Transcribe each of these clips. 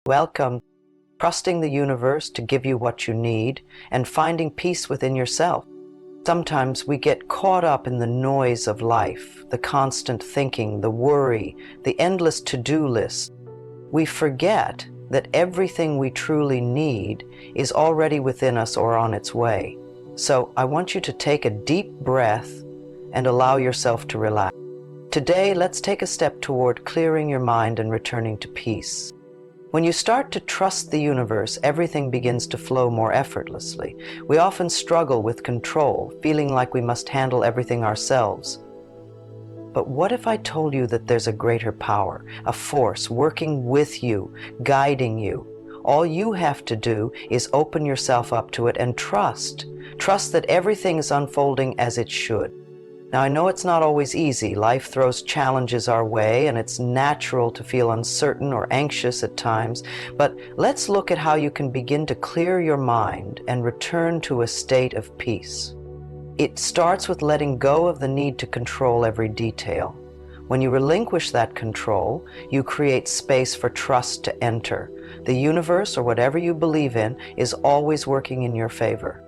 Welcome, trusting the universe to give you what you need and finding peace within yourself. Sometimes we get caught up in the noise of life, the constant thinking, the worry, the endless to-do list. We forget that everything we truly need is already within us or on its way. So I want you to take a deep breath and allow yourself to relax. Today, let's take a step toward clearing your mind and returning to peace. When you start to trust the universe, everything begins to flow more effortlessly. We often struggle with control, feeling like we must handle everything ourselves. But what if I told you that there's a greater power, a force working with you, guiding you? All you have to do is open yourself up to it and trust. Trust that everything is unfolding as it should. Now, I know it's not always easy. Life throws challenges our way, and it's natural to feel uncertain or anxious at times. But let's look at how you can begin to clear your mind and return to a state of peace. It starts with letting go of the need to control every detail. When you relinquish that control, you create space for trust to enter. The universe, or whatever you believe in, is always working in your favor.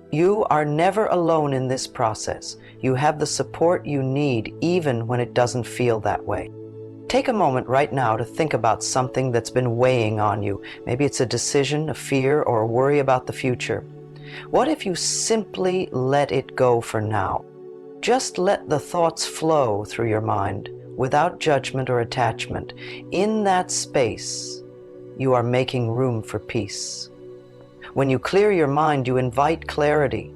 You are never alone in this process. You have the support you need even when it doesn't feel that way. Take a moment right now to think about something that's been weighing on you. Maybe it's a decision, a fear, or a worry about the future. What if you simply let it go for now? Just let the thoughts flow through your mind without judgment or attachment. In that space, you are making room for peace. When you clear your mind, you invite clarity.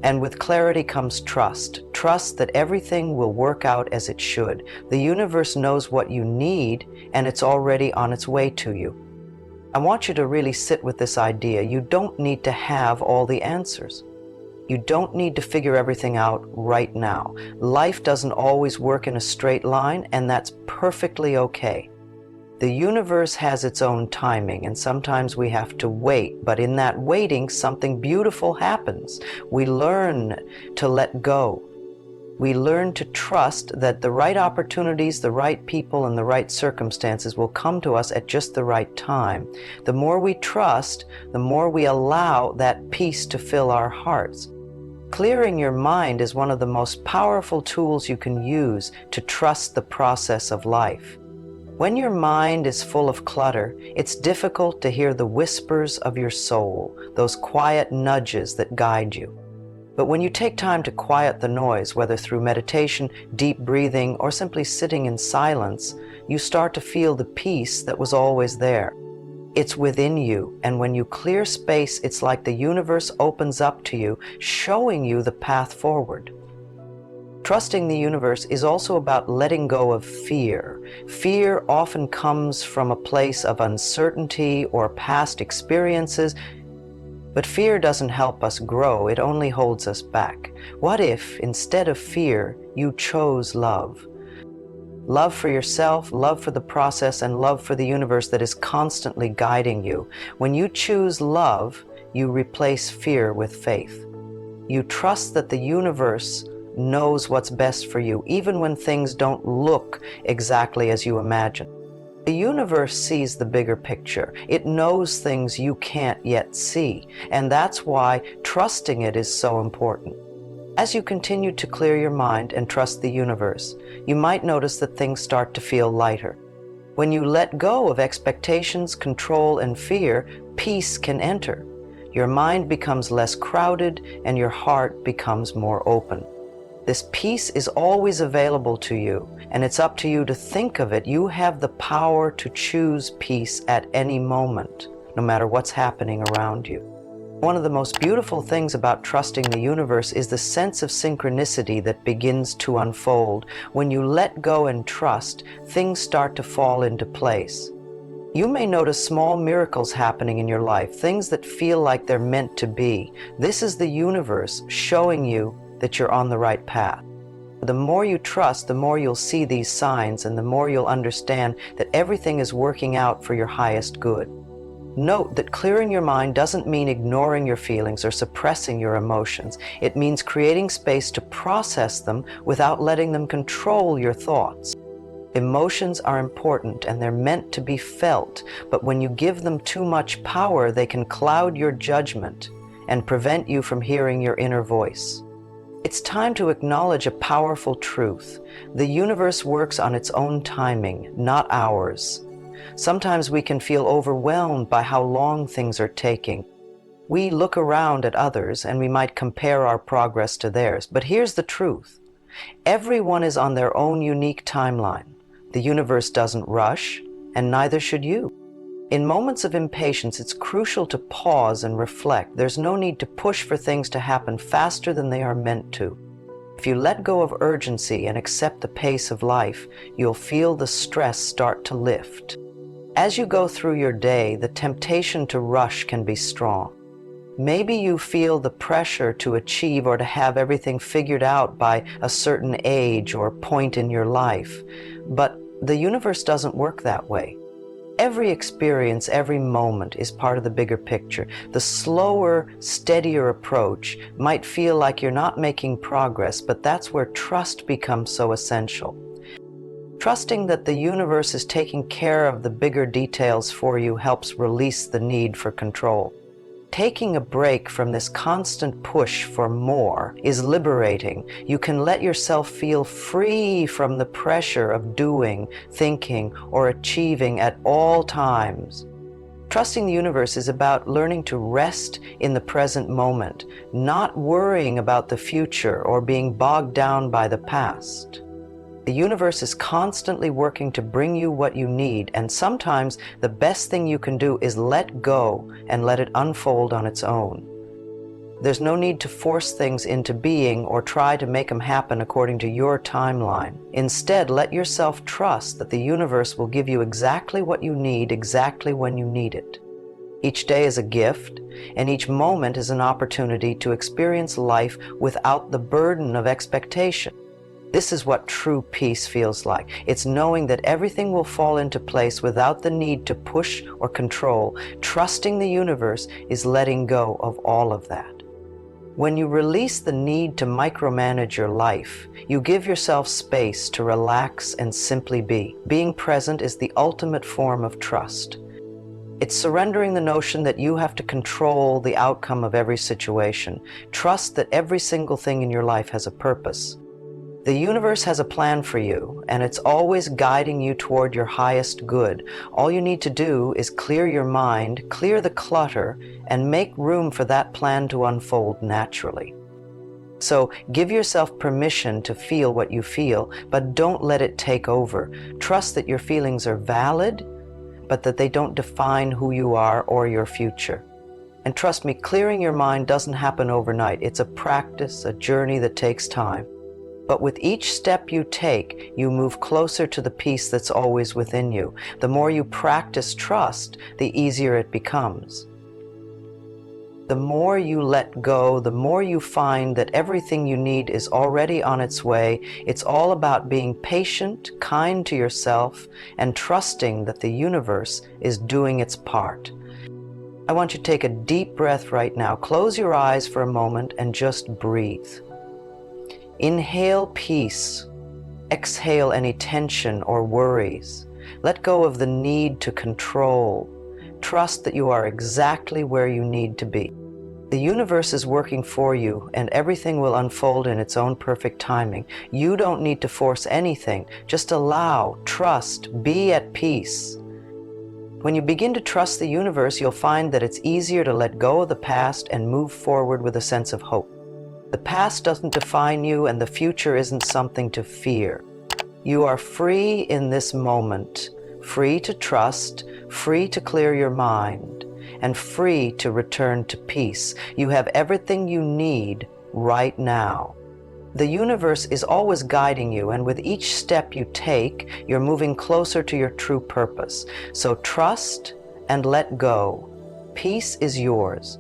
And with clarity comes trust. Trust that everything will work out as it should. The universe knows what you need, and it's already on its way to you. I want you to really sit with this idea. You don't need to have all the answers. You don't need to figure everything out right now. Life doesn't always work in a straight line, and that's perfectly okay. The universe has its own timing, and sometimes we have to wait, but in that waiting, something beautiful happens. We learn to let go. We learn to trust that the right opportunities, the right people, and the right circumstances will come to us at just the right time. The more we trust, the more we allow that peace to fill our hearts. Clearing your mind is one of the most powerful tools you can use to trust the process of life. When your mind is full of clutter, it's difficult to hear the whispers of your soul, those quiet nudges that guide you. But when you take time to quiet the noise, whether through meditation, deep breathing, or simply sitting in silence, you start to feel the peace that was always there. It's within you, and when you clear space, it's like the universe opens up to you, showing you the path forward. Trusting the universe is also about letting go of fear. Fear often comes from a place of uncertainty or past experiences, but fear doesn't help us grow, it only holds us back. What if, instead of fear, you chose love? Love for yourself, love for the process, and love for the universe that is constantly guiding you. When you choose love, you replace fear with faith. You trust that the universe knows what's best for you, even when things don't look exactly as you imagine. The universe sees the bigger picture. It knows things you can't yet see, and that's why trusting it is so important. As you continue to clear your mind and trust the universe, you might notice that things start to feel lighter. When you let go of expectations, control, and fear, peace can enter. Your mind becomes less crowded, and your heart becomes more open. This peace is always available to you, and it's up to you to think of it. You have the power to choose peace at any moment, no matter what's happening around you. One of the most beautiful things about trusting the universe is the sense of synchronicity that begins to unfold. When you let go and trust, things start to fall into place. You may notice small miracles happening in your life, things that feel like they're meant to be. This is the universe showing you that you're on the right path. The more you trust, the more you'll see these signs, and the more you'll understand that everything is working out for your highest good. Note that clearing your mind doesn't mean ignoring your feelings or suppressing your emotions. It means creating space to process them without letting them control your thoughts. Emotions are important and they're meant to be felt, but when you give them too much power, they can cloud your judgment and prevent you from hearing your inner voice. It's time to acknowledge a powerful truth. The universe works on its own timing, not ours. Sometimes we can feel overwhelmed by how long things are taking. We look around at others and we might compare our progress to theirs. But here's the truth. Everyone is on their own unique timeline. The universe doesn't rush, and neither should you. In moments of impatience, it's crucial to pause and reflect. There's no need to push for things to happen faster than they are meant to. If you let go of urgency and accept the pace of life, you'll feel the stress start to lift. As you go through your day, the temptation to rush can be strong. Maybe you feel the pressure to achieve or to have everything figured out by a certain age or point in your life. But the universe doesn't work that way. Every experience, every moment is part of the bigger picture. The slower, steadier approach might feel like you're not making progress, but that's where trust becomes so essential. Trusting that the universe is taking care of the bigger details for you helps release the need for control. Taking a break from this constant push for more is liberating. You can let yourself feel free from the pressure of doing, thinking, or achieving at all times. Trusting the universe is about learning to rest in the present moment, not worrying about the future or being bogged down by the past. The universe is constantly working to bring you what you need, and sometimes the best thing you can do is let go and let it unfold on its own. There's no need to force things into being or try to make them happen according to your timeline. Instead, let yourself trust that the universe will give you exactly what you need, exactly when you need it. Each day is a gift, and each moment is an opportunity to experience life without the burden of expectation. This is what true peace feels like. It's knowing that everything will fall into place without the need to push or control. Trusting the universe is letting go of all of that. When you release the need to micromanage your life, you give yourself space to relax and simply be. Being present is the ultimate form of trust. It's surrendering the notion that you have to control the outcome of every situation. Trust that every single thing in your life has a purpose. The universe has a plan for you, and it's always guiding you toward your highest good. All you need to do is clear your mind, clear the clutter, and make room for that plan to unfold naturally. So give yourself permission to feel what you feel, but don't let it take over. Trust that your feelings are valid, but that they don't define who you are or your future. And trust me, clearing your mind doesn't happen overnight. It's a practice, a journey that takes time. But with each step you take, you move closer to the peace that's always within you. The more you practice trust, the easier it becomes. The more you let go, the more you find that everything you need is already on its way. It's all about being patient, kind to yourself, and trusting that the universe is doing its part. I want you to take a deep breath right now. Close your eyes for a moment and just breathe. Inhale peace. Exhale any tension or worries. Let go of the need to control. Trust that you are exactly where you need to be. The universe is working for you, and everything will unfold in its own perfect timing. You don't need to force anything. Just allow, trust, be at peace. When you begin to trust the universe, you'll find that it's easier to let go of the past and move forward with a sense of hope. The past doesn't define you, and the future isn't something to fear. You are free in this moment, free to trust, free to clear your mind, and free to return to peace. You have everything you need right now. The universe is always guiding you, and with each step you take, you're moving closer to your true purpose. So trust and let go. Peace is yours.